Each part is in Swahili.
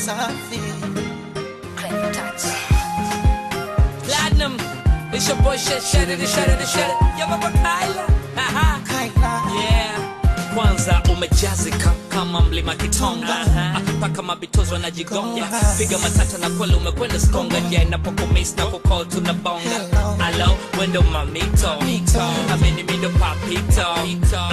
safi. Platinum, it's your boy Shut it. Yo Baba Kyla. Yeah. Kwanza umejazika kama mlima Kitonga, akipaka mabitozo anajigonga, piga matata na kweli umekwenda skonga. Yeah, inapokumiss na kukall tunabonga. Hello, wendo mamito, amini mindo papito.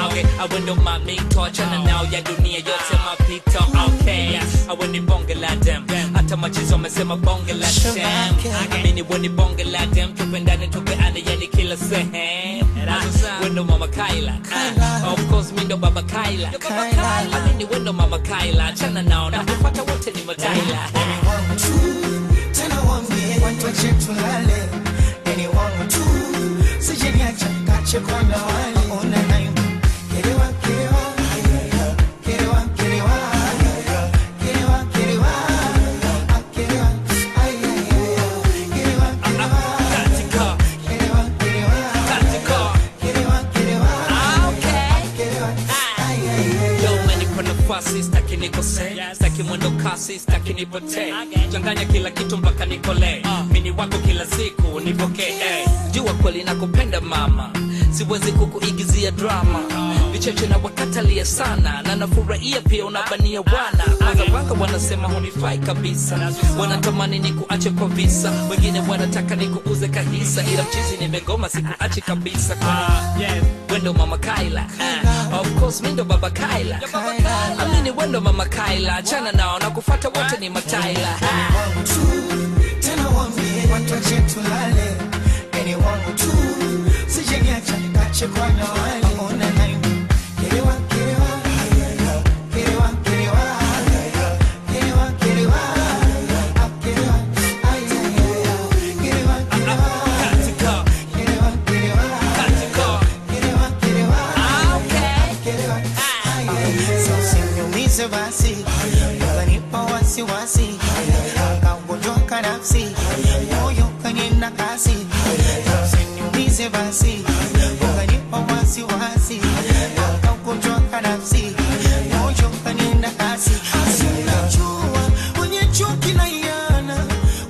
Okay, wendo mamito, achana nao ya dunia yote mapito. Okay, aweni bonge la dem, hata machizo wamesema bonge la dem. Amini weni bonge la dem, tupendane tupeane yani kila sehemu. Wendo Mama Kyla, of course mindo Baba Kyla. Amini wendo Mama Kyla, achana nao na kupata wote ni mataila. Anyone tu, tena wambie watu wache tulale. Anyone tu, sijeni acha kache kwa na wale. Ona naimu, kerewa staki nikose, staki mwendo kasi, staki nipote. Changanya kila kitu mpaka nikole, mini wako kila siku nipoke. Jua kweli nakupenda mama, siwezi kukuigizia drama. Vicheche na wakatalia sana, na nafurahia pia unabania wana. Wazawanga wanasema hunifai kabisa, wanatamani nikuache kwa visa. Wengine wanataka nikuuze kahisa, ila mchizi nimegoma sikuache kabisa. Wendo Mama Kyla, of course mindo Baba Kyla. Amini wendo Mama Kyla, achana nao na kufata wote ni mataila. Anyone tu, tena wambie watu wache tulale. Anyone tu, sijeni acha kache kwa na wale. Ona naimu, kerewa basi, ukanipa wasiwasi, ukaondoka nafsi, moyo kanina kasi. Usiniumize basi, ukanipa wasiwasi, ukaondoka nafsi, moyo kanina kasi. Sinajua wenye chuki na yana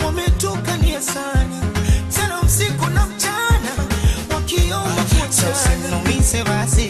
wametukania sana, sana usiku na mchana wakiomba kuachana. Usiniumize basi,